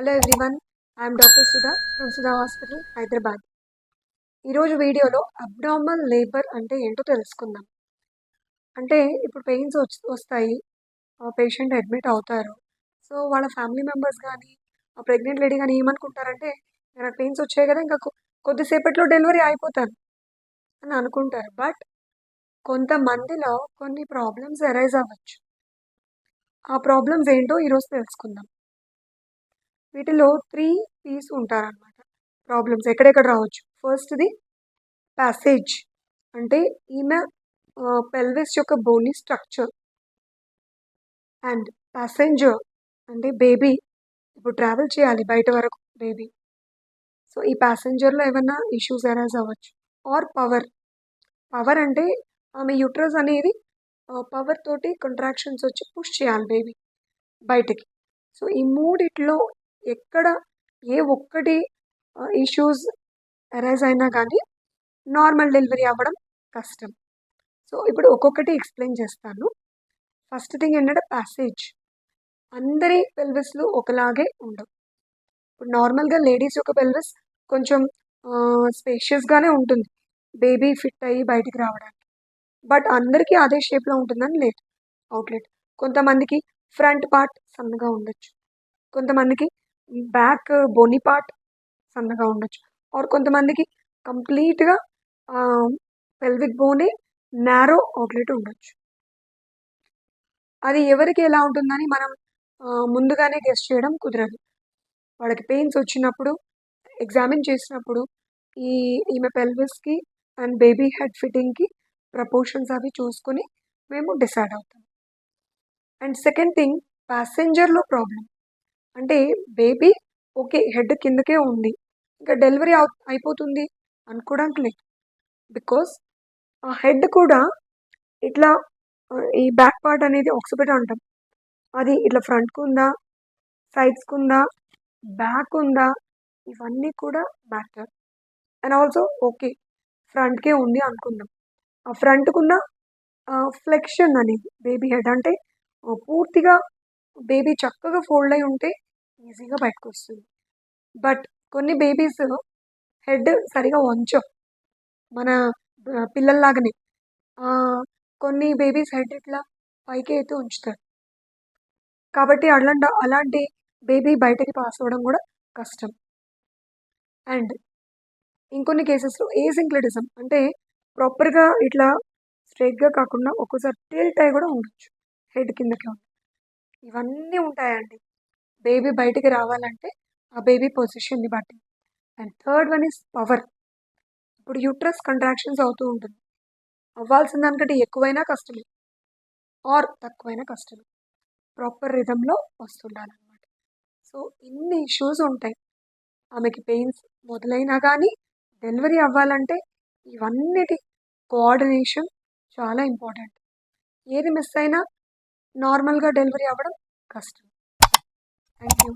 Hello everyone, I'm doctor Sudha from Sudha hospital Hyderabad. ఈరోజు వీడియోలో అబ్డార్మల్ labour అంటే ఏంటో తెలుసుకుందాం. అంటే ఇప్పుడు పెయిన్స్ వస్తాయి, పేషెంట్ అడ్మిట్ అవుతారు. సో వాళ్ళ ఫ్యామిలీ మెంబర్స్ కానీ ఆ ప్రెగ్నెంట్ లేడీ కానీ ఏమనుకుంటారంటే నాకు పెయిన్స్ వచ్చాయి కదా, ఇంకా కొద్దిసేపట్లో డెలివరీ అయిపోతాను అని అనుకుంటారు. బట్ కొంతమందిలో కొన్ని ప్రాబ్లమ్స్ అరైజ్ అవ్వచ్చు. ఆ ప్రాబ్లమ్స్ ఏంటో ఈరోజు తెలుసుకుందాం. వీటిలో 3 పీస్ ఉంటారనమాట. ప్రాబ్లమ్స్ ఎక్కడెక్కడ రావచ్చు. ఫస్ట్‌ది ప్యాసేజ్, అంటే ఈమె పెల్విస్ యొక్క బోనీ స్ట్రక్చర్. అండ్ ప్యాసెంజర్ అంటే బేబీ ఇప్పుడు ట్రావెల్ చేయాలి బయట వరకు బేబీ. సో ఈ ప్యాసెంజర్లో ఏమైనా ఇష్యూస్ అరైజ్ అవ్వచ్చు. Or power. పవర్ అంటే ఆమె యూట్రస్ అనేది పవర్ తోటి కంట్రాక్షన్స్ వచ్చి పుష్ చేయాలి బేబీ బయటకి. సో ఈ మూడిట్లో ఎక్కడ ఏ ఒక్కటి ఇష్యూస్ అరైజ్ అయినా కానీ నార్మల్ డెలివరీ అవ్వడం కష్టం. సో ఇప్పుడు ఒక్కొక్కటి ఎక్స్ప్లెయిన్ చేస్తాను. ఫస్ట్ థింగ్ ఏంటంటే ప్యాసేజ్. అందరి పెల్విస్లు ఒకలాగే ఉండవు. ఇప్పుడు నార్మల్గా లేడీస్ యొక్క పెల్విస్ కొంచెం స్పేషియస్గానే ఉంటుంది బేబీ ఫిట్ అయ్యి బయటికి రావడానికి. బట్ అందరికీ అదే షేప్లో ఉంటుందని లేదు అవుట్లెట్. కొంతమందికి ఫ్రంట్ పార్ట్ సన్నగా ఉండొచ్చు, కొంతమందికి బ్యాక్ బోనీ పార్ట్ సన్నగా ఉండొచ్చు, ఆర్ కొంతమందికి కంప్లీట్గా పెల్విక్ బోనే నారో అవుట్లెట్ ఉండొచ్చు. అది ఎవరికి ఎలా ఉంటుందని మనం ముందుగానే గెస్ చేయడం కుదరదు. వాళ్ళకి పెయిన్స్ వచ్చినప్పుడు ఎగ్జామిన్ చేసినప్పుడు ఈమె పెల్విస్కి అండ్ బేబీ హెడ్ ఫిట్టింగ్కి ప్రపోర్షన్స్ అవి చూసుకొని మేము డిసైడ్ అవుతాం. అండ్ సెకండ్ థింగ్, ప్యాసెంజర్లో ప్రాబ్లం. అంటే బేబీ ఓకే హెడ్ కిందకే ఉంది, ఇంకా డెలివరీ అయిపోతుంది అనుకోవడానికి లేదు. బికాస్ ఆ హెడ్ కూడా ఇట్లా ఈ బ్యాక్ పార్ట్ అనేది ఆక్సిపిట్ అంటాం, అది ఇట్లా ఫ్రంట్కు ఉందా, సైడ్స్కి ఉందా, బ్యాక్ ఉందా, ఇవన్నీ కూడా మ్యాటర్. అండ్ ఆల్సో ఓకే ఫ్రంట్కే ఉంది అనుకుందాం, ఆ ఫ్రంట్కున్న ఫ్లెక్షన్ అనేది బేబీ హెడ్ అంటే పూర్తిగా బేబీ చక్కగా ఫోల్డ్ అయి ఉంటే ఈజీగా బయటకు వస్తుంది. బట్ కొన్ని బేబీస్ హెడ్ సరిగా వంచవు మన పిల్లల్లాగానే. కొన్ని బేబీస్ హెడ్ ఇట్లా పైకి అయితే ఉంచుతారు, కాబట్టి అలాంటి బేబీ బయటకి పాస్ అవ్వడం కూడా కష్టం. అండ్ ఇంకొన్ని కేసెస్లో ఏసింక్లెటిజం, అంటే ప్రాపర్గా ఇట్లా స్ట్రైట్గా కాకుండా ఒక్కోసారి టిల్ట్ అయి కూడా ఉండొచ్చు, హెడ్ కిందకి ఉంది. ఇవన్నీ ఉంటాయండి బేబీ బయటికి రావాలంటే ఆ బేబీ పొజిషన్ని బట్టి. And third one is power. ఇప్పుడు యూట్రస్ కంట్రాక్షన్స్ అవుతూ ఉంటుంది, అవ్వాల్సిన దానికంటే ఎక్కువైనా కష్టమే ఆర్ తక్కువైనా కష్టమే, ప్రాపర్ రిథంలో వస్తుండాలన్నమాట. సో ఇన్ని ఇష్యూస్ ఉంటాయి. ఆమెకి పెయిన్స్ మొదలైనా కానీ డెలివరీ అవ్వాలంటే ఇవన్నిటి కోఆర్డినేషన్ చాలా ఇంపార్టెంట్. ఏది మిస్ అయినా నార్మల్గా డెలివరీ అవ్వడం కష్టం. Thank you.